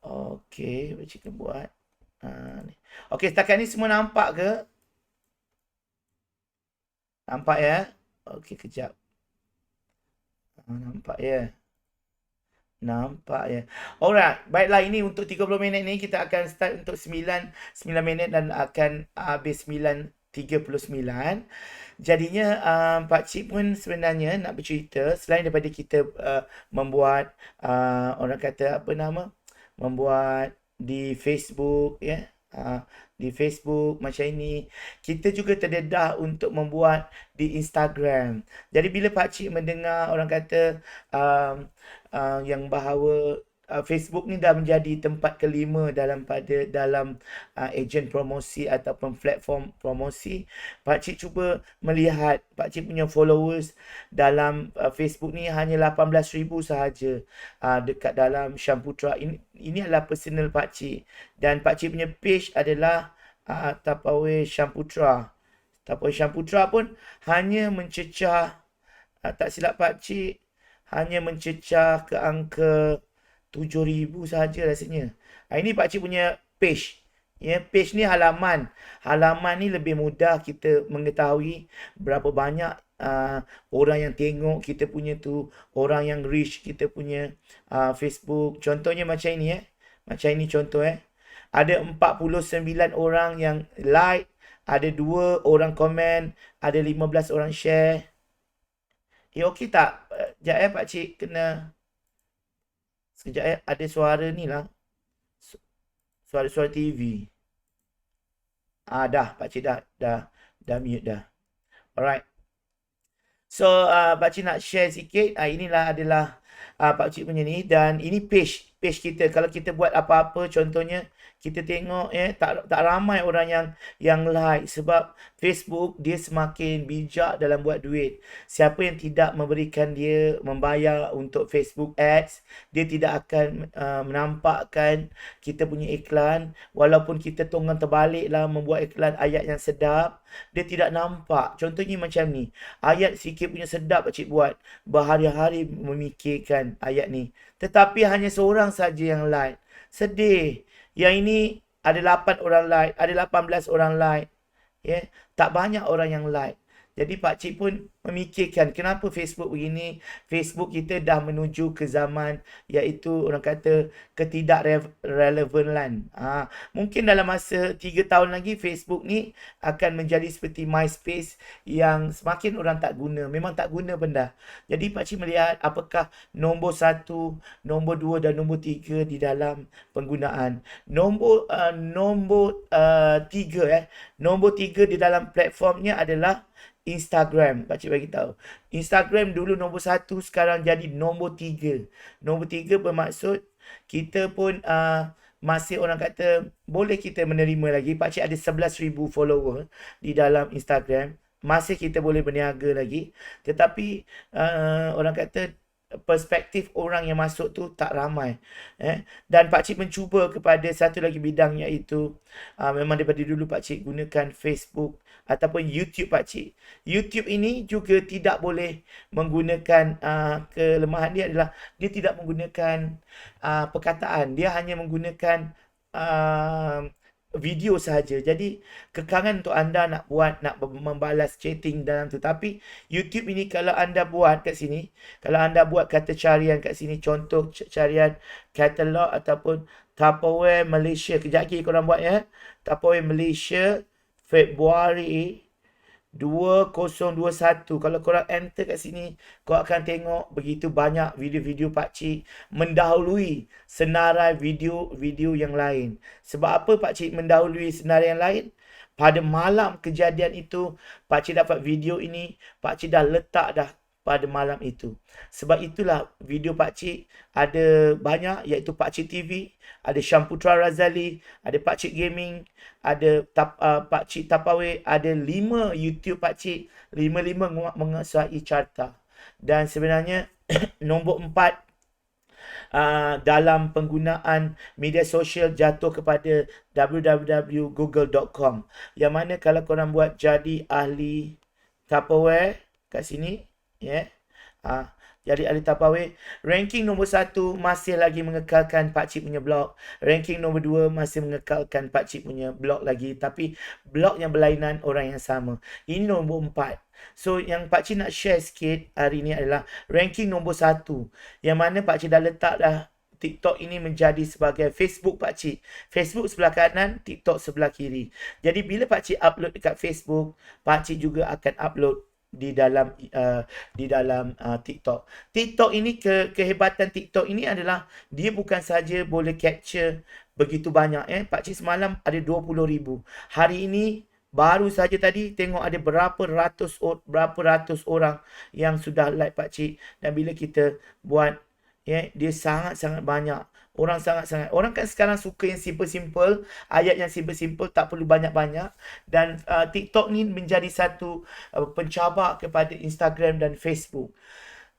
Okey, kita buat. Ni. Okey, setakat ni semua nampak ke? Nampak ya? Okey, kejap. Nampak ya? Nampak ya. Alright, baiklah ini untuk 30 minit ni kita akan start untuk 9 minit dan akan habis 9:39. Jadinya Pak Cik pun sebenarnya nak bercerita selain daripada kita membuat orang kata apa nama? Membuat di Facebook ya. Di Facebook macam ini. Kita juga terdedah untuk membuat di Instagram. Jadi bila Pak Cik mendengar orang kata yang bahawa Facebook ni dah menjadi tempat kelima dalam ejen promosi ataupun platform promosi. Pak Cik cuba melihat Pak Cik punya followers dalam Facebook ni hanya 18,000 sahaja dekat dalam Syamputra. Ini adalah personal Pak Cik dan Pak Cik punya page adalah Tapawai Syamputra. Tapawai Syamputra pun hanya mencecah tak silap Pak Cik hanya mencecah ke angka 7,000 sahaja rasanya. Ini Pak Cik punya page. Ya, page ni halaman. Halaman ni lebih mudah kita mengetahui berapa banyak orang yang tengok kita punya tu, orang yang reach kita punya Facebook. Contohnya macam ini Macam ini contoh Ada 49 orang yang like, ada 2 orang komen, ada 15 orang share. Okey tak? Sekejap Pak Cik kena. Sekejap ada suara ni lah. Suara-suara TV. Dah Pak Cik dah mute dah. Alright. So Pak Cik nak share sikit. Inilah adalah Pak Cik punya ni dan ini page kita. Kalau kita buat apa-apa contohnya kita tengok tak ramai orang yang like sebab Facebook dia semakin bijak dalam buat duit. Siapa yang tidak memberikan dia membayar untuk Facebook Ads, dia tidak akan menampakkan kita punya iklan walaupun kita tonggang terbalik lah membuat iklan ayat yang sedap, dia tidak nampak. Contohnya macam ni. Ayat sikit punya sedap Pak Cik buat. Berhari-hari memikirkan ayat ni. Tetapi hanya seorang saja yang like. Sedih. Yang ini ada 8 orang like, ada 18 orang like. Tak banyak orang yang like. Jadi Pak Cik pun memikirkan kenapa Facebook begini. Facebook kita dah menuju ke zaman iaitu orang kata ketidakrelevanan. Mungkin dalam masa 3 tahun lagi Facebook ni akan menjadi seperti MySpace yang semakin orang tak guna. Memang tak guna benda. Jadi Pak Cik melihat apakah nombor 1, nombor 2 dan nombor 3 di dalam penggunaan. Nombor 3 Nombor 3 di dalam platformnya adalah Instagram. Pak Cik bagi tahu. Instagram dulu nombor 1, sekarang jadi nombor 3. Nombor 3 bermaksud kita pun masih orang kata boleh kita menerima lagi. Pak Cik ada 11,000 follower di dalam Instagram. Masih kita boleh berniaga lagi. Tetapi orang kata perspektif orang yang masuk tu tak ramai. Dan Pak Cik mencuba kepada satu lagi bidang iaitu memang daripada dulu Pak Cik gunakan Facebook ataupun YouTube Pak Cik. YouTube ini juga tidak boleh menggunakan kelemahan dia adalah dia tidak menggunakan perkataan. Dia hanya menggunakan video sahaja. Jadi kekangan untuk anda nak membalas chatting dalam tu. Tapi YouTube ini kalau anda buat kat sini, kalau anda buat kata carian kat sini, contoh carian katalog ataupun Tupperware Malaysia. Kejap lagi korang buat Tupperware Malaysia Februari 2021. Kalau korang enter kat sini, korang akan tengok begitu banyak video-video Pak Cik mendahului senarai video-video yang lain. Sebab apa Pak Cik mendahului senarai yang lain? Pada malam kejadian itu, Pak Cik dapat video ini, Pak Cik dah letak dah pada malam itu. Sebab itulah video Pak Cik ada banyak iaitu Pak Cik TV, ada Syamputra Razali, ada Pak Cik Gaming, ada Pak Cik Tapawai, ada 5 YouTube Pak Cik, 5 menguasai carta. Dan sebenarnya nombor 4 dalam penggunaan media sosial jatuh kepada www.google.com. Yang mana kalau korang buat jadi ahli Tupperware kat sini, Jadi Ali Tapawai, ranking nombor 1 masih lagi mengekalkan Pakcik punya blog. Ranking nombor 2 masih mengekalkan Pakcik punya blog lagi. Tapi blog yang berlainan orang yang sama. Ini nombor 4. So yang Pakcik nak share sikit hari ni adalah ranking nombor 1. Yang mana Pakcik dah letak dah TikTok ini menjadi sebagai Facebook Pakcik. Facebook sebelah kanan, TikTok sebelah kiri. Jadi bila Pakcik upload dekat Facebook, Pakcik juga akan upload di dalam TikTok. TikTok ini kehebatan TikTok ini adalah dia bukan saja boleh capture begitu banyak. Pakcik semalam ada 20,000. Hari ini baru saja tadi tengok ada berapa ratus orang yang sudah like Pakcik. Dan bila kita buat dia sangat-sangat banyak. Orang kan sekarang suka yang simple-simple, ayat yang simple-simple, tak perlu banyak-banyak. Dan TikTok ni menjadi satu pencabar kepada Instagram dan Facebook.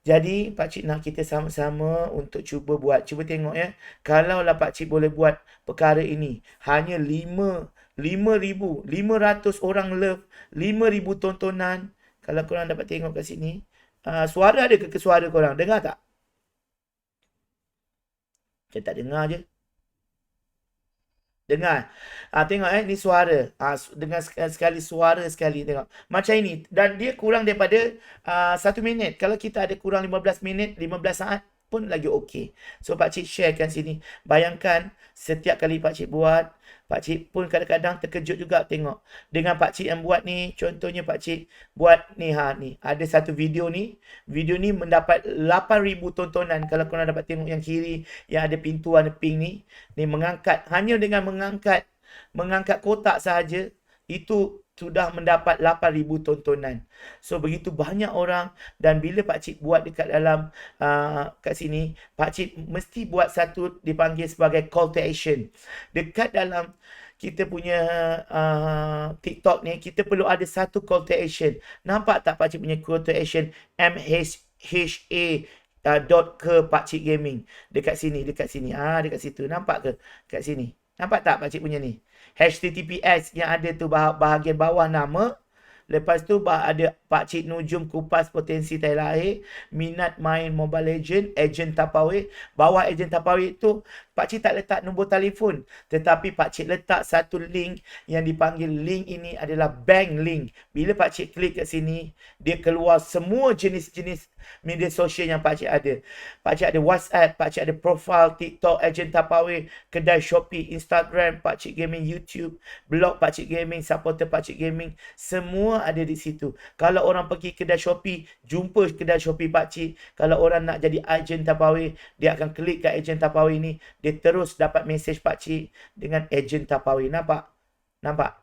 Jadi Pakcik nak kita sama-sama untuk cuba buat. Cuba tengok Kalaulah Pakcik boleh buat perkara ini, hanya 5,500 orang love, 5,000 tontonan. Kalau korang dapat tengok kat sini, suara ada ke suara korang? Dengar tak? Saya tak dengar je. Dengar. Tengok ni suara. Dengar sekali suara sekali tengok. Macam ini. Dan dia kurang daripada 1 minit. Kalau kita ada kurang 15 minit, 15 saat pun lagi okey. So Pakcik share kat sini. Bayangkan setiap kali Pakcik buat, Pakcik pun kadang-kadang terkejut juga tengok. Dengan Pakcik yang buat ni, contohnya Pakcik buat ni, ni. Ada satu video ni. Video ni mendapat 8,000 tontonan. Kalau korang dapat tengok yang kiri, yang ada pintu warna pink ni. Ni mengangkat, hanya dengan mengangkat kotak sahaja, itu sudah mendapat 8,000 tontonan. So begitu banyak orang. Dan bila Pakcik buat dekat dalam kat sini, Pakcik mesti buat satu dipanggil sebagai call to action. Dekat dalam kita punya TikTok ni, kita perlu ada satu call to action. Nampak tak Pakcik punya call to action? MHA ke Pakcik Gaming. Dekat sini. Dekat situ. Nampak ke? Dekat sini. Nampak tak Pakcik punya ni? HTTPS yang ada tu bahagian bawah nama. Lepas tu ada Pakcik Nujum Kupas Potensi Terakhir, minat main Mobile Legend, Ejen Tapawai. Bawah Ejen Tapawai tu Pakcik tak letak nombor telefon, tetapi Pakcik letak satu link yang dipanggil link ini adalah bank link. Bila Pakcik klik kat sini, dia keluar semua jenis-jenis media sosial yang Pakcik ada. Pakcik ada WhatsApp, Pakcik ada profil TikTok Ejen Tapawai, kedai Shopee, Instagram Pakcik Gaming, YouTube, blog Pakcik Gaming, supporter Pakcik Gaming, semua ada di situ. Kalau orang pergi kedai Shopee, jumpa kedai Shopee Pakcik. Kalau orang nak jadi ejen Tapawai, dia akan klik kat ejen Tapawai ni, dia terus dapat mesej Pakcik dengan ejen Tapawai. Nampak?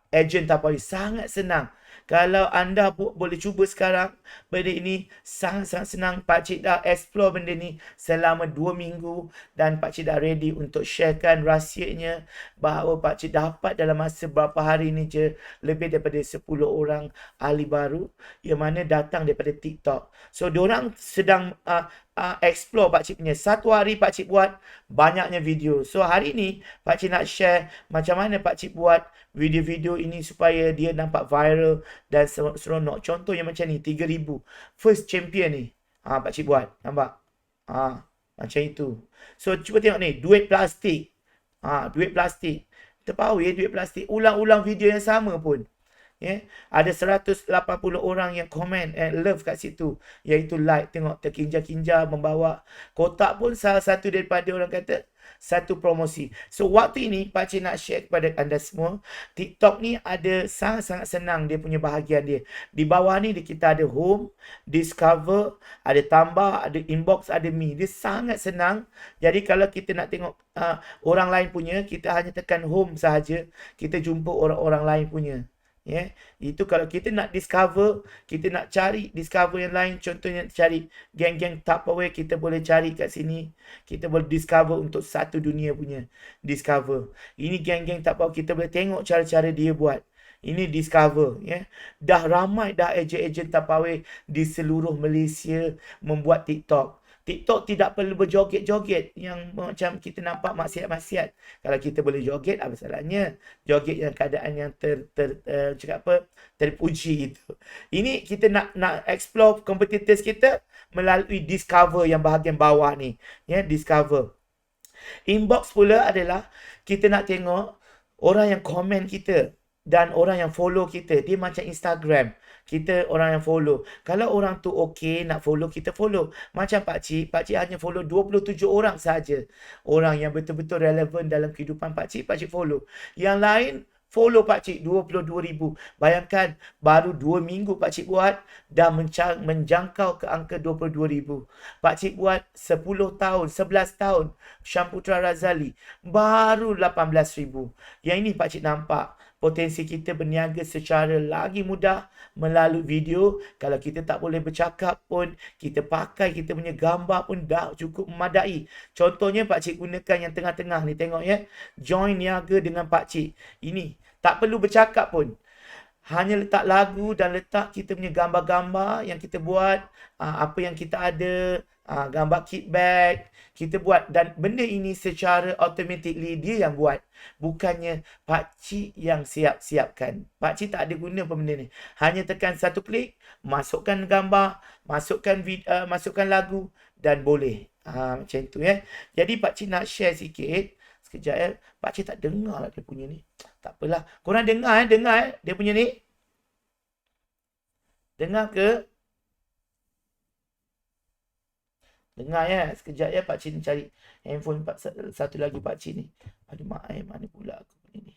Ejen Tapawai sangat senang. Kalau anda boleh cuba sekarang, benda ini sangat-sangat senang. Pakcik dah explore benda ni selama 2 minggu dan Pakcik dah ready untuk sharekan rahsianya bahawa Pakcik dapat dalam masa berapa hari ni je lebih daripada 10 orang ahli baru yang mana datang daripada TikTok. So, diorang sedang explore Pakcik punya. Satu hari Pakcik buat banyaknya video. So, hari ni Pakcik nak share macam mana Pakcik buat video-video ini supaya dia nampak viral dan seronok. Contohnya macam ni, 3,000. First champion ni. Pakcik buat. Nampak? Macam itu. So, cuba tengok ni. Duit plastik. Duit plastik. Terpawai duit plastik. Ulang-ulang video yang sama pun. Ada 180 orang yang komen and love kat situ. Iaitu like. Tengok terkinja-kinja membawa. Kotak pun salah satu daripada orang kata satu promosi. So waktu ini Pakcik nak share kepada anda semua, TikTok ni ada sangat-sangat senang dia punya bahagian dia. Di bawah ni kita ada home, discover, ada tambah, ada inbox, ada me. Dia sangat senang. Jadi kalau kita nak tengok orang lain punya, kita hanya tekan home sahaja, kita jumpa orang-orang lain punya. Itu kalau kita nak discover, kita nak cari discover yang lain, contohnya cari geng-geng Tapawai, kita boleh cari kat sini. Kita boleh discover untuk satu dunia punya discover. Ini geng-geng Tapawai, kita boleh tengok cara-cara dia buat. Ini discover. Dah ramai dah ejen-ejen Tapawai di seluruh Malaysia membuat TikTok. TikTok tidak perlu berjoget-joget yang macam kita nampak maksiat-maksiat. Kalau kita boleh joget, apa salahnya? Joget yang keadaan yang cakap apa? Terpuji itu. Ini kita nak explore competitors kita melalui discover yang bahagian bawah ni. Ya, discover. Inbox pula adalah kita nak tengok orang yang komen kita dan orang yang follow kita. Dia macam Instagram. Kita orang yang follow. Kalau orang tu okey nak follow, kita follow. Macam pakcik hanya follow 27 orang saja. Orang yang betul-betul relevan dalam kehidupan pakcik follow. Yang lain follow pakcik 22,000. Bayangkan baru 2 minggu pakcik buat dah menjangkau ke angka 22,000. Pakcik buat 10 tahun, 11 tahun Syamputra Razali baru 18,000. Yang ini pakcik nampak potensi kita berniaga secara lagi mudah melalui video. Kalau kita tak boleh bercakap pun, kita pakai kita punya gambar pun dah cukup memadai. Contohnya pakcik gunakan yang tengah-tengah ni, tengok ya. Join niaga dengan pakcik. Ini tak perlu bercakap pun. Hanya letak lagu dan letak kita punya gambar-gambar yang kita buat, apa yang kita ada, gambar kit bag, kita buat. Dan benda ini secara automatically dia yang buat. Bukannya pakcik yang siapkan. Pakcik tak ada guna pun benda ni. Hanya tekan satu klik, masukkan gambar, masukkan lagu dan boleh. Macam tu ya. Jadi pakcik nak share sikit. Sekejap ya. Pakcik tak dengar lah dia punya ni. Tak apalah. Korang dengar dia punya ni. Dengar ke? Dengar ya. Sekejap ya pakcik ni cari handphone satu lagi pakcik ni. Aduh mak mana pula aku punya ni.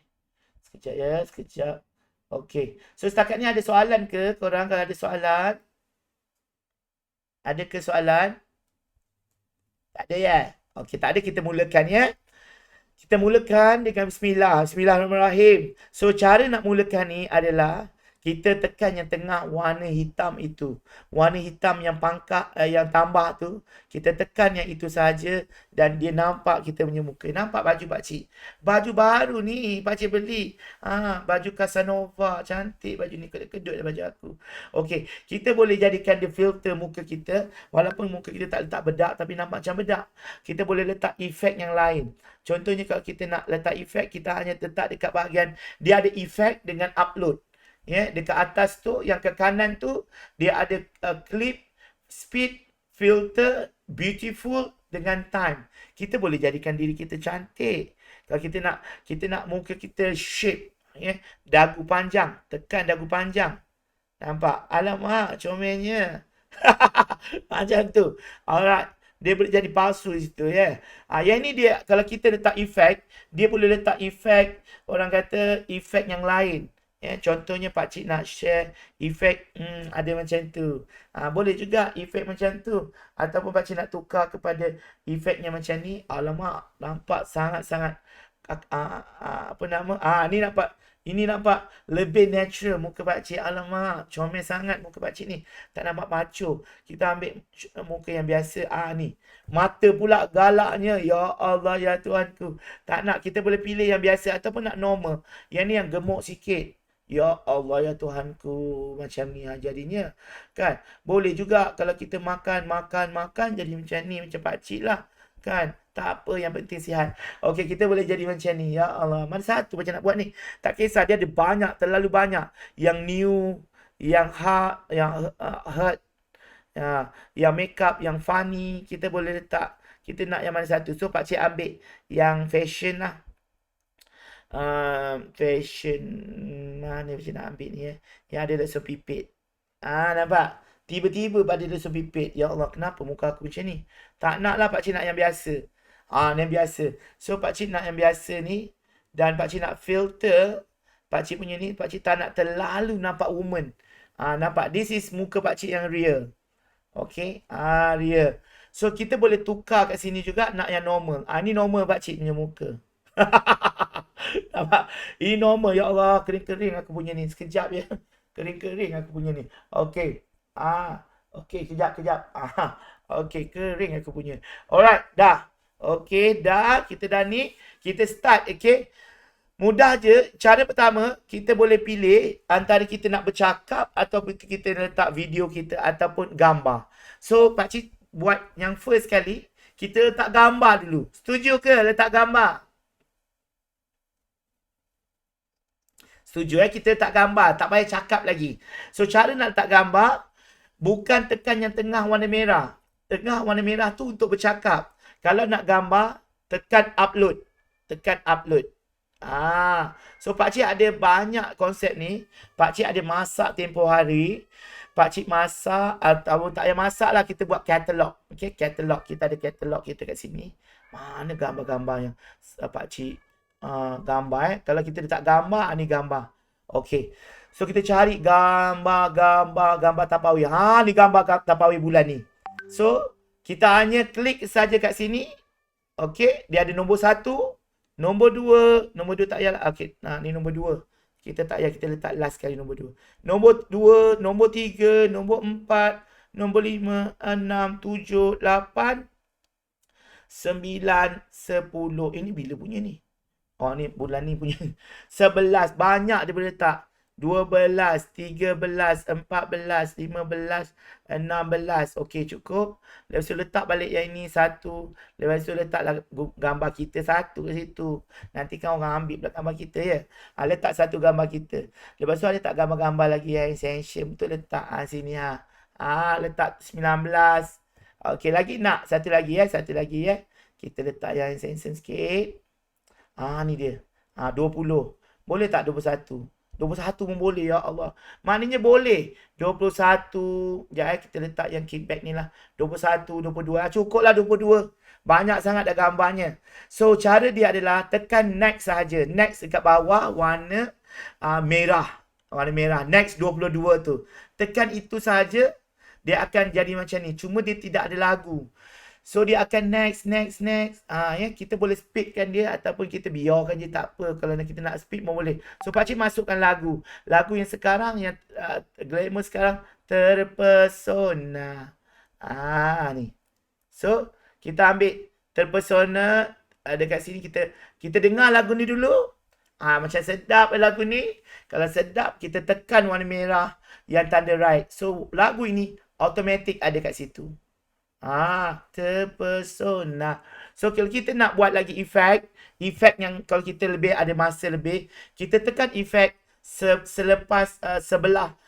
Sekejap ya. Sekejap. Okey. So setakat ni ada soalan ke? Korang kalau ada soalan? Ada ke soalan? Tak ada ya? Okey, tak ada, kita mulakan ya. Kita mulakan dengan bismillah. Bismillahirrahmanirrahim. So, cara nak mulakan ni adalah kita tekan yang tengah warna hitam itu. Warna hitam yang pangkat, yang tambah tu. Kita tekan yang itu saja dan dia nampak kita punya muka. Nampak baju pakcik? Baju baru ni pakcik beli. Baju Casanova. Cantik baju ni. Kedut-kedut baju aku. Okey. Kita boleh jadikan dia filter muka kita. Walaupun muka kita tak letak bedak tapi nampak macam bedak. Kita boleh letak efek yang lain. Contohnya kalau kita nak letak efek, kita hanya letak dekat bahagian dia ada efek dengan upload. Ya, dekat atas tu yang ke kanan tu dia ada clip, speed, filter, beautiful dengan time. Kita boleh jadikan diri kita cantik. Kalau kita nak muka kita shape, ya, dagu panjang, tekan dagu panjang. Nampak? Alamak, comelnya. Macam tu. Alright. Dia boleh jadi palsu di situ ya. Yang ni dia kalau kita letak efek, dia boleh letak efek, orang kata efek yang lain. Ya, contohnya pakcik nak share efek ada macam tu. Boleh juga efek macam tu. Ataupun pakcik nak tukar kepada efeknya macam ni. Alamak, nampak sangat-sangat apa nama? Ini nampak lebih natural muka pakcik. Alamak, comel sangat muka pakcik ni. Tak nampak macho. Kita ambil muka yang biasa. Ni. Mata pula galaknya. Ya Allah, ya Tuhanku. Tak nak. Kita boleh pilih yang biasa ataupun nak normal. Yang ni yang gemuk sikit. Ya Allah, ya Tuhanku. Macam ni jadinya. Kan? Boleh juga kalau kita makan jadi macam ni. Macam pakcik lah. Kan? Tak apa, yang penting sihat. Okey, kita boleh jadi macam ni. Ya Allah, mana satu macam nak buat ni? Tak kisah, dia ada banyak, terlalu banyak. Yang new, yang hard, yang hurt, yang makeup, yang funny. Kita boleh letak. Kita nak yang mana satu. So, pakcik ambil yang fashion lah. Fashion. Mana pakcik nak ambil ni ya? Yang ada lesson pipit. Nampak? Tiba-tiba pada lesson pipit. Ya Allah, kenapa muka aku macam ni? Tak nak lah pakcik nak yang biasa. Yang biasa. So, pakcik nak yang biasa ni. Dan pakcik nak filter. Pakcik punya ni, pakcik tak nak terlalu nampak woman. Nampak? This is muka pakcik yang real. Okay? Real. So, kita boleh tukar kat sini juga nak yang normal. Ni normal pakcik punya muka. Nampak? Ini normal. Ya Allah, kering-kering aku punya ni. Sekejap ya. Kering-kering aku punya ni. Okay. Okay, kejap. Okay, kering aku punya. Alright, dah. Okay, dah. Kita dah ni. Kita start, okay. Mudah je. Cara pertama, kita boleh pilih antara kita nak bercakap ataupun kita letak video kita ataupun gambar. So, pakcik buat yang first kali, kita letak gambar dulu. Setuju ke letak gambar? Setuju kita letak gambar, tak payah cakap lagi. So cara nak letak gambar, bukan tekan yang tengah warna merah. Tengah warna merah tu untuk bercakap. Kalau nak gambar, tekan upload. Tekan upload. So pakcik ada banyak konsep ni. Pakcik ada masak tempoh hari. Pakcik masak atau tak payah masak lah, kita buat katalog. Okay, katalog. Kita ada katalog kita kat sini. Mana gambar-gambar yang pakcik gambar Kalau kita letak gambar, ni gambar. Okay. So kita cari gambar Tapawi. Ni gambar Tapawi bulan ni. So kita hanya klik saja kat sini. Okay. Dia ada nombor 1, nombor 2, nombor 2 tak payah lah. Okay. Ni nombor 2. Kita tak payah, kita letak last kali nombor 2. Nombor 2, nombor 3, nombor 4, nombor 5, 6, 7, 8, 9, 10. Ini bila punya ni? Ni bulan ni punya. 11. Banyak dia boleh letak. 12, 13, 14, 15, 16. Okey, cukup. Lepas tu letak balik yang ini 1. Lepas tu letaklah gambar kita 1 kat situ. Nanti kan orang ambil pula gambar kita ya. Letak 1 gambar kita. Lepas tu letak gambar-gambar lagi yang essential. Betul letak sini letak 19. Okey, lagi nak satu lagi ya. Kita letak yang essential sikit. Ni dia. 20. Boleh tak 21? 21 pun boleh, ya Allah. Maknanya boleh. 21. Sekejap kita letak yang kickback ni lah. 21, 22. Cukup lah 22. Banyak sangat dah gambarnya. So, cara dia adalah tekan next sahaja. Next dekat bawah warna merah. Warna merah. Next 22 tu. Tekan itu sahaja. Dia akan jadi macam ni. Cuma dia tidak ada lagu. So dia akan next. Kita boleh speedkan dia ataupun kita biarkan je, tak apa. Kalau kita nak speed pun boleh. So pakcik masukkan lagu. Lagu yang sekarang, yang glamour sekarang, Terpesona. Ni. So kita ambil Terpesona. Dekat sini kita dengar lagu ni dulu. Macam sedap lagu ni. Kalau sedap, kita tekan warna merah yang tanda right. So lagu ini automatic ada kat situ. Terpesona. So kalau kita nak buat lagi efek yang kalau kita lebih ada masa lebih, kita tekan efek selepas sebelah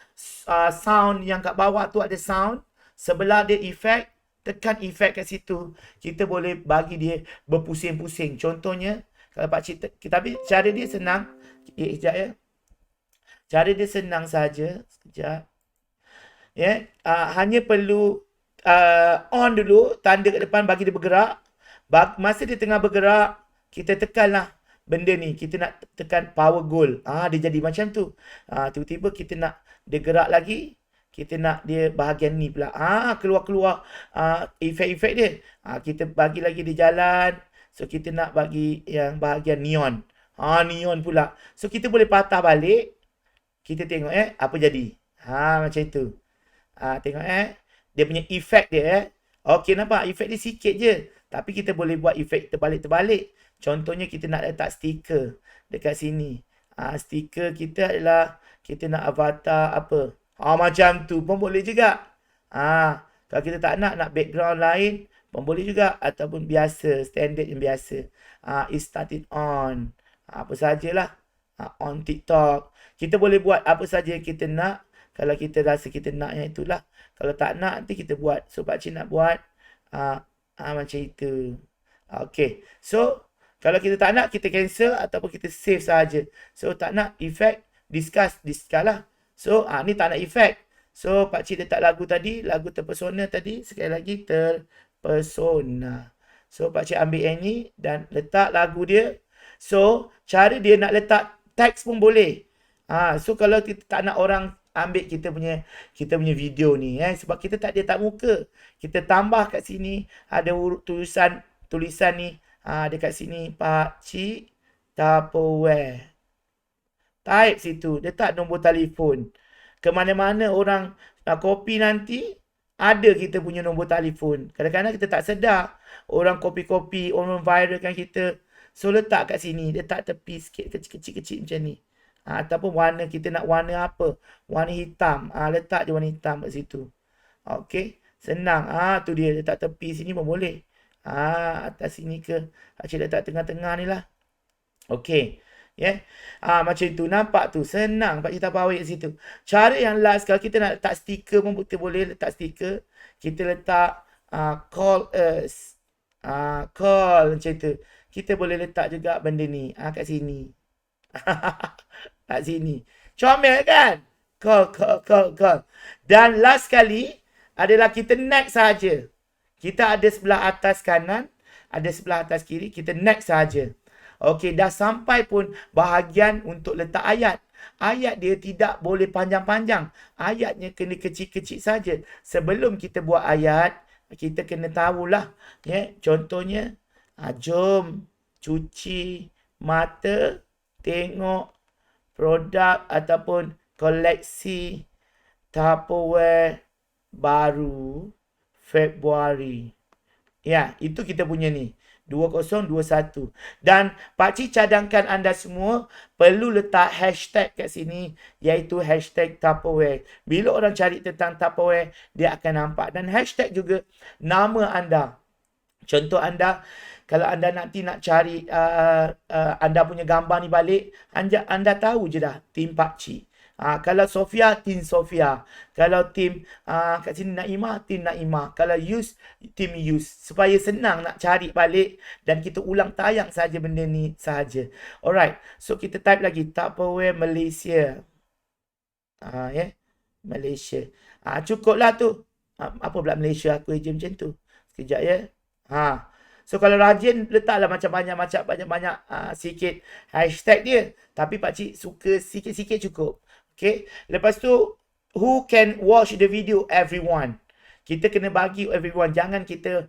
sound yang kat bawah tu ada sound, sebelah dia efek, tekan efek kat situ. Kita boleh bagi dia berpusing-pusing. Contohnya kalau pakcik tapi cara dia senang. Sekejap ya. Cara dia senang saja. Sekejap. Ya, hanya perlu on dulu, tanda kat depan bagi dia bergerak. Masa dia tengah bergerak, kita tekanlah benda ni. Kita nak tekan power goal. Dia jadi macam tu. Tiba-tiba kita nak dia gerak lagi. Kita nak dia bahagian ni pula. Keluar-keluar efek-efek dia. Kita bagi lagi dia jalan. So kita nak bagi yang bahagian neon. Neon pula. So kita boleh patah balik. Kita tengok apa jadi. Macam tu. Tengok dia punya efek dia Okey, nampak efek dia sikit je. Tapi kita boleh buat efek terbalik-terbalik. Contohnya kita nak letak stiker dekat sini. Stiker kita adalah kita nak avatar apa. Macam tu pun boleh juga. Kalau kita tak nak background lain pun boleh juga. Ataupun biasa, standard yang biasa. It started on. Apa sajalah. On TikTok. Kita boleh buat apa saja kita nak. Kalau kita rasa kita nak yang itulah. Kalau tak nak, nanti kita buat. So, pakcik nak buat macam itu. Okay. So, kalau kita tak nak, kita cancel ataupun kita save saja. So, tak nak efek, discuss lah. So, ni tak nak efek. So, pakcik letak lagu tadi. Lagu Terpesona tadi. Sekali lagi, Terpesona. So, pakcik ambil yang ni dan letak lagu dia. So, cara dia nak letak teks pun boleh. So, kalau kita tak nak orang ambil kita punya video ni sebab kita tak ada tak muka, kita tambah kat sini ada tulisan ni dekat sini Pakcik Tupperware, type situ, letak nombor telefon. Ke mana-mana orang copy nanti ada kita punya nombor telefon. Kadang-kadang kita tak sedar orang copy, orang viralkan kita. So letak kat sini, letak tepi sikit, kecil-kecil macam ni. Ataupun warna, kita nak warna apa? Warna hitam. Letak je warna hitam kat situ. Okay. Senang. Tu dia letak tepi sini pun boleh. Atas sini ke. Pakcik letak tengah-tengah ni lah. Okey. Ya. Macam itu. Nampak tu. Senang pakcik tapau awet situ. Cara yang last, kalau kita nak letak stiker pun kita boleh letak stiker. Kita letak call us. Call macam tu. Kita boleh letak juga benda ni. Kat sini. Kat sini. Comel kan? Call. Dan last kali adalah kita next saja. Kita ada sebelah atas kanan, ada sebelah atas kiri, kita next saja. Okey, dah sampai pun bahagian untuk letak ayat. Ayat dia tidak boleh panjang-panjang. Ayatnya kena kecil-kecil saja. Sebelum kita buat ayat, kita kena tahulah. Ya, contohnya, jom cuci mata, tengok produk ataupun koleksi Tupperware baru Februari. Ya, itu kita punya ni. 2021. Dan pakcik cadangkan anda semua perlu letak hashtag kat sini, iaitu hashtag Tupperware. Bila orang cari tentang Tupperware, dia akan nampak. Dan hashtag juga nama anda. Contoh anda, kalau anda nanti nak cari anda punya gambar ni balik, anda tahu je dah tim pakcik. Kalau Sofia, tim Sofia. Kalau tim kat sini Naimah, tim Naimah. Kalau Yus, tim Yus. Supaya senang nak cari balik dan kita ulang tayang saja benda ni sahaja. Alright. So kita type lagi Tupperware Malaysia. Malaysia. Cukuplah tu. Apa pula Malaysia aku je macam tu. Sekejap ya. So kalau rajin letaklah macam banyak sikit hashtag dia. Tapi pakcik suka sikit-sikit cukup. Okay. Lepas tu, who can watch the video? Everyone. Kita kena bagi everyone. Jangan kita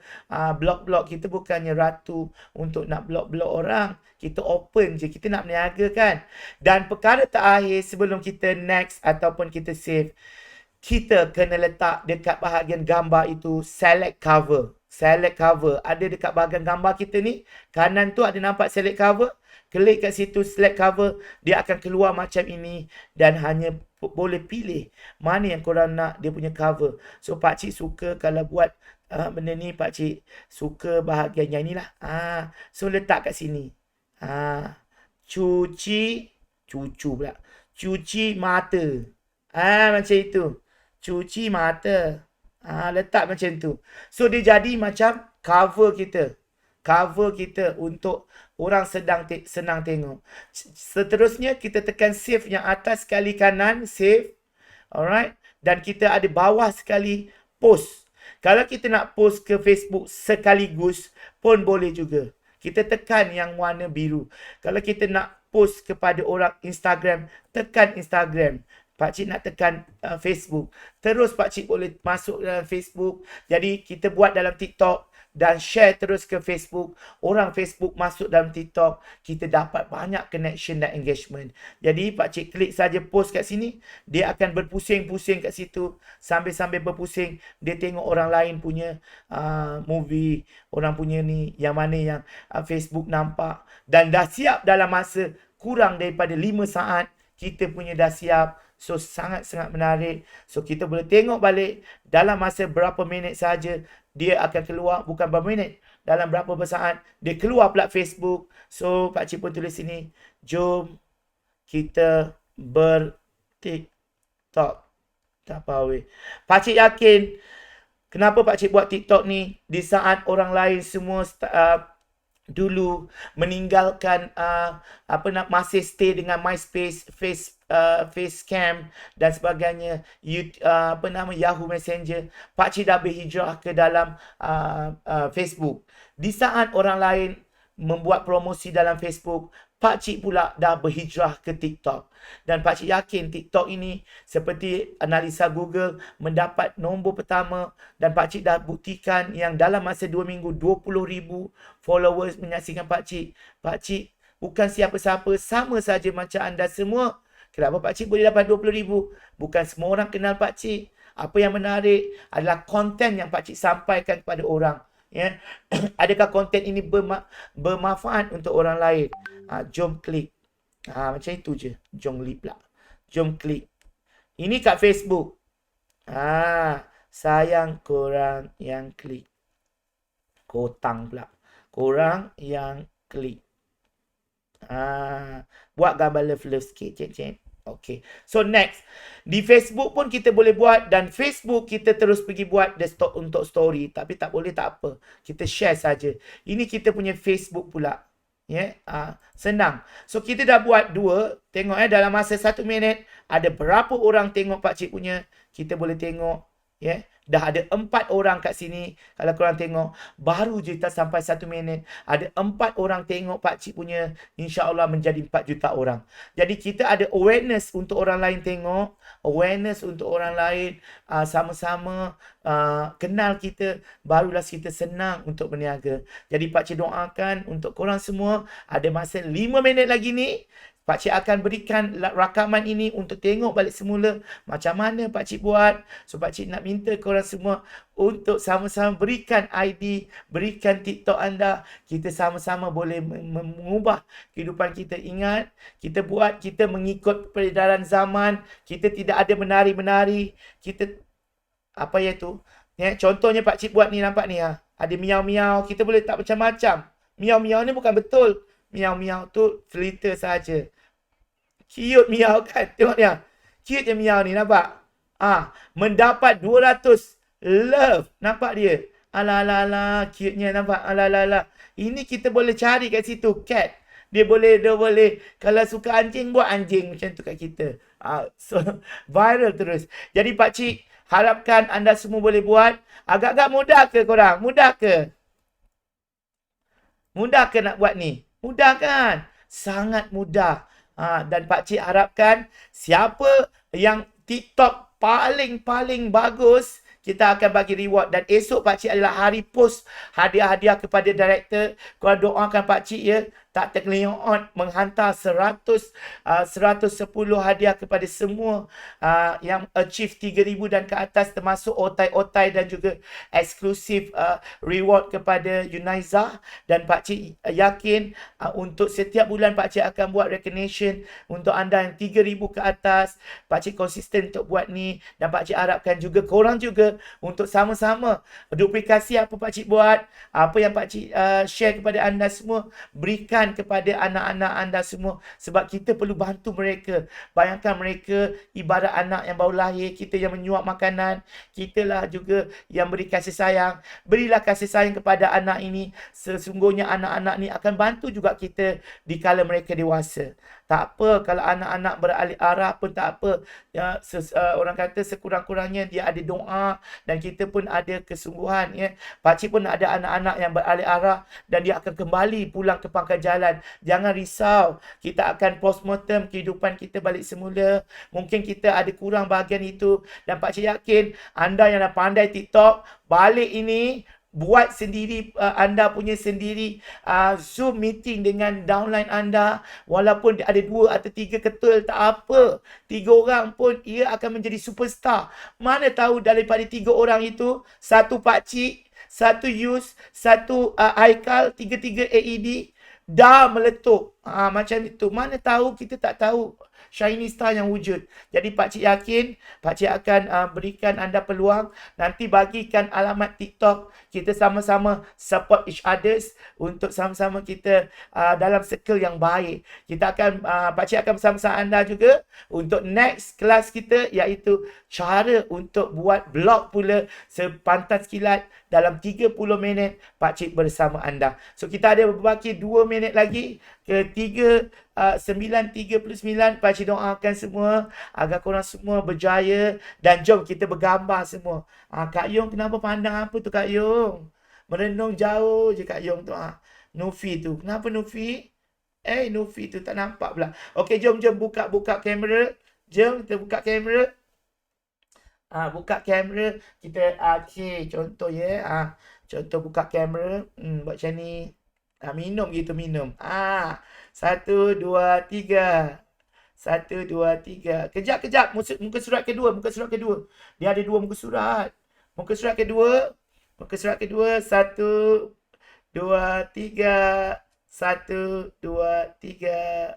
blog-blog. Kita bukannya ratu untuk nak blog-blog orang. Kita open je. Kita nak meniaga kan. Dan perkara terakhir sebelum kita next ataupun kita save, kita kena letak dekat bahagian gambar itu select cover. Select cover. Ada dekat bahagian gambar kita ni. Kanan tu ada nampak select cover. Klik kat situ select cover. Dia akan keluar macam ini. Dan hanya boleh pilih mana yang korang nak dia punya cover. So pakcik suka kalau buat benda ni. Pakcik suka bahagian yang ni lah. So letak kat sini. Cuci mata. Macam itu. Cuci mata. Letak macam tu. So dia jadi macam cover kita. Cover kita untuk orang senang tengok. Seterusnya kita tekan save yang atas sekali kanan. Save. Alright. Dan kita ada bawah sekali post. Kalau kita nak post ke Facebook sekaligus pun boleh juga. Kita tekan yang warna biru. Kalau kita nak post kepada orang Instagram, tekan Instagram. Pakcik nak tekan Facebook. Terus pakcik boleh masuk dalam Facebook. Jadi kita buat dalam TikTok dan share terus ke Facebook. Orang Facebook masuk dalam TikTok. Kita dapat banyak connection dan engagement. Jadi pakcik klik saja post kat sini. Dia akan berpusing-pusing kat situ. Sambil-sambil berpusing, dia tengok orang lain punya movie. Orang punya ni, yang mana yang Facebook nampak. Dan dah siap dalam masa kurang daripada 5 saat. Kita punya dah siap. So, sangat-sangat menarik. So, kita boleh tengok balik dalam masa berapa minit saja dia akan keluar. Bukan berapa minit. Dalam berapa saat dia keluar pula Facebook. So, pakcik pun tulis sini. Jom kita ber-TikTok. Tak apa weh. Pakcik yakin kenapa pakcik buat TikTok ni di saat orang lain semua dulu meninggalkan masih stay dengan MySpace, Facecam dan sebagainya, Yahoo Messenger. Pakcik dah berhijrah ke dalam Facebook. Di saat orang lain membuat promosi dalam Facebook, pakcik pula dah berhijrah ke TikTok. Dan pakcik yakin TikTok ini seperti analisa Google mendapat nombor pertama. Dan pakcik dah buktikan yang dalam masa 2 minggu 20,000 followers menyaksikan pakcik. Pakcik bukan siapa-siapa, sama saja macam anda semua. Kenapa pakcik boleh dapat 20,000? Bukan semua orang kenal pakcik. Apa yang menarik adalah konten yang pakcik sampaikan kepada orang. Ya. Adakah konten ini bermanfaat untuk orang lain? Jom klik. Macam itu je. Jom klik pula. Jom klik. Ini kat Facebook. Sayang korang yang klik. Kotang pula. Korang yang klik. Buat gambar love sikit, cek. Okay. So next, di Facebook pun kita boleh buat, dan Facebook kita terus pergi buat desktop untuk story, tapi tak boleh tak apa. Kita share saja. Ini kita punya Facebook pula. Ya, senang. So kita dah buat 2. Tengok dalam masa 1 minit ada berapa orang tengok pak cik punya. Kita boleh tengok, ya. Dah ada 4 orang kat sini. Kalau korang tengok, baru je tak sampai 1 minit ada 4 orang tengok pak cik punya. InsyaAllah menjadi 4 juta orang. Jadi kita ada awareness untuk orang lain tengok, awareness untuk orang lain sama-sama kenal kita, barulah kita senang untuk berniaga. Jadi pak cik doakan untuk korang semua, ada masa 5 minit lagi ni, pak cik akan berikan rakaman ini untuk tengok balik semula macam mana pak cik buat. So pak cik nak minta korang semua untuk sama-sama berikan ID, berikan TikTok anda. Kita sama-sama boleh mengubah kehidupan kita. Ingat, kita buat, kita mengikut peredaran zaman. Kita tidak ada menari-menari. Kita, apa ya tu? Ya, contohnya pak cik buat ni, nampak ni ha. Ada miau-miau, kita boleh tak macam-macam. Miau-miau ni bukan betul. Miau-miau tu filter saja. Cute miau kan? Tengok ni. Cute je miau ni, nampak? Mendapat 200 love. Nampak dia? Alah, cute-nya, nampak? Alah. Ini kita boleh cari kat situ. Cat. Dia boleh, kalau suka anjing, buat anjing macam tu kat kita. So, viral terus. Jadi pakcik, harapkan anda semua boleh buat. Agak-agak mudah ke korang? Mudah ke? Mudah ke nak buat ni? Mudah kan? Sangat mudah. Dan pakcik harapkan siapa yang TikTok paling bagus, kita akan bagi reward. Dan esok pakcik adalah hari post hadiah-hadiah kepada director. Korang doakan pakcik ya, tak terkelion menghantar 110 hadiah kepada semua yang achieve 3,000 dan ke atas, termasuk otai-otai dan juga eksklusif reward kepada Yunaiza. Dan pakcik yakin untuk setiap bulan pakcik akan buat recognition untuk anda yang 3,000 ke atas. Pakcik konsisten untuk buat ni, dan pakcik harapkan juga korang juga untuk sama-sama duplikasi apa pakcik buat, apa yang pakcik share kepada anda semua, berikan kepada anak-anak anda semua, sebab kita perlu bantu mereka. Bayangkan mereka ibarat anak yang baru lahir, kita yang menyuap makanan, kitalah juga yang beri kasih sayang. Berilah kasih sayang kepada anak ini. Sesungguhnya anak-anak ni akan bantu juga kita di kala mereka dewasa. Tak apa kalau anak-anak beralih arah pun tak apa. Ya, orang kata sekurang-kurangnya dia ada doa dan kita pun ada kesungguhan. Ya. Pakcik pun ada anak-anak yang beralih arah dan dia akan kembali pulang ke pangkal jalan. Jangan risau. Kita akan postmortem kehidupan kita balik semula. Mungkin kita ada kurang bahagian itu. Dan pakcik yakin anda yang dah pandai TikTok, balik ini buat sendiri, anda punya sendiri Zoom meeting dengan downline anda. Walaupun ada 2 atau 3 ketul, tak apa. 3 orang pun ia akan menjadi superstar. Mana tahu daripada 3 orang itu, 1 pakcik, 1 Yus, 1 Haikal, 3 AED dah meletup. Macam itu. Mana tahu, kita tak tahu shiny star yang wujud. Jadi pakcik yakin, pakcik akan berikan anda peluang. Nanti bagikan alamat TikTok. Kita sama-sama support each others untuk sama-sama kita dalam circle yang baik. Kita akan, pakcik akan bersama-sama anda juga untuk next kelas kita, iaitu cara untuk buat blog pula sepantas kilat dalam 30 minit pakcik bersama anda. So kita ada berbaki 2 minit lagi ke 9:39. Pakcik doakan semua agar korang semua berjaya, dan jom kita bergambar semua. Kak Yong kenapa pandang apa tu Kak Yong? Merenung jauh je Kak Yong tu. Nufi tu. Kenapa Nufi? Nufi tu tak nampak pula. Okey, jom buka kamera. Jom kita buka kamera. Buka kamera. Kita okey, contoh ya. Contoh buka kamera. Buat macam ni. Minum gitu, minum. 1, 2, 3. 1, 2, 3. Kejap. Muka surat kedua. Dia ada 2 muka surat. Muka surat kedua. 1, 2, 3. 1, 2, 3.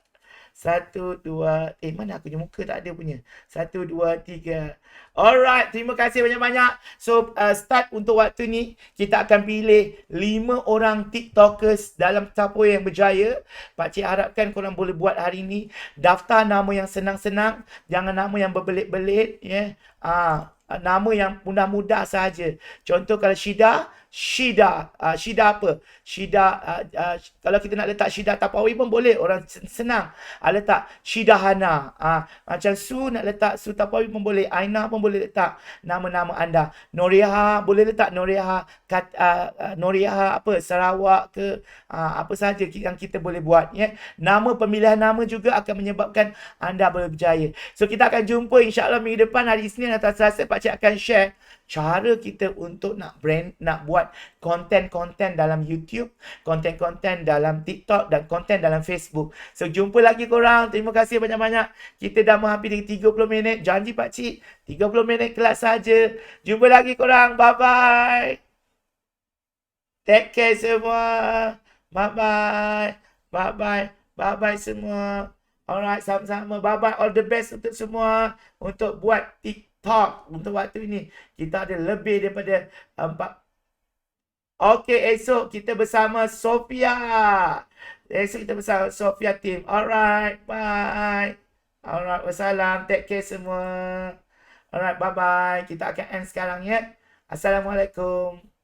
Satu, dua, mana aku punya muka tak ada punya. Satu, dua, tiga. Alright, terima kasih banyak-banyak. So, start untuk waktu ni, kita akan pilih 5 orang TikTokers dalam Capoe yang berjaya. Pakcik harapkan korang boleh buat hari ni. Daftar nama yang senang-senang. Jangan nama yang berbelit-belit. Ya. Nama yang mudah-mudah sahaja. Contoh kalau Syida, Syida apa? Syida, kalau kita nak letak Syida Tapawi pun boleh. Orang senang. Letak Syidahana. Macam Su nak letak Su Tapawi pun boleh. Aina pun boleh letak nama-nama anda. Noriha boleh letak Noriha. Noriha apa? Sarawak ke? Apa sahaja yang kita boleh buat. Ya. Nama, pemilihan nama juga akan menyebabkan anda boleh berjaya. So kita akan jumpa insyaAllah minggu depan hari Isnin atau Selasa. Pakcik akan share cara kita untuk nak buat konten-konten dalam YouTube, konten-konten dalam TikTok dan konten dalam Facebook. So jumpa lagi korang. Terima kasih banyak-banyak. Kita dah menghampiri 30 minit. Janji pakcik 30 minit kelas saja. Jumpa lagi korang. Bye-bye. Take care semua. Bye-bye. Bye-bye. Bye-bye semua. Alright, sama-sama. Bye-bye. All the best untuk semua. Untuk buat TikTok. Untuk waktu ini. Kita ada lebih daripada 4. Okey, esok kita bersama Sofia. Esok kita bersama Sofia team. Alright, bye. Alright, wassalam. Take care semua. Alright, bye-bye. Kita akan end sekarang ya. Assalamualaikum.